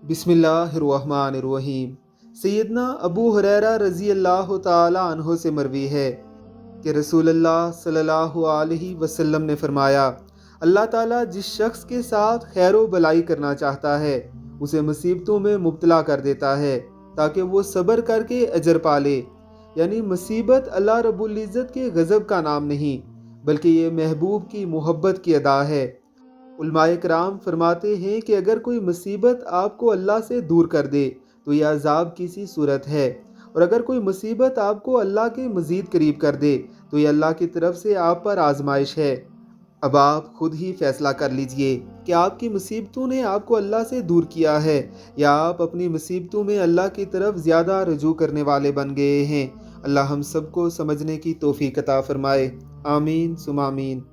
बिस्मिल्लाहिर्रहमानिर्रहीम। सैयदना अबू हुरैरा रज़ी अल्लाह ताला अन्हो से मरवी है कि रसूलुल्लाह सल्लल्लाहु अलैहि वसल्लम ने फरमाया, अल्लाह ताला जिस शख्स के साथ खैर व भलाई करना चाहता है उसे मुसीबतों में मुब्तला कर देता है ताकि वो सब्र करके अजर पाले। यानी मुसीबत अल्लाह रब्बुल इज़्ज़त के गज़ब का नाम नहीं बल्कि ये महबूब की मोहब्बत की अदा है। उलमाए कराम फरमाते हैं कि अगर कोई मुसीबत आपको अल्लाह से दूर कर दे तो यह अजाब की सी सूरत है, और अगर कोई मुसीबत आपको अल्लाह के मज़ीद करीब कर दे तो यह अल्लाह की तरफ से आप पर आजमाइश है। अब आप खुद ही फैसला कर लीजिए कि आपकी मुसीबतों ने आपको अल्लाह से दूर किया है या आप अपनी मुसीबतों में अल्लाह की तरफ ज़्यादा रुजू करने वाले बन गए हैं। अल्लाह हम सबको समझने की तौफीक अता फरमाए। आमीन सुम आमीन।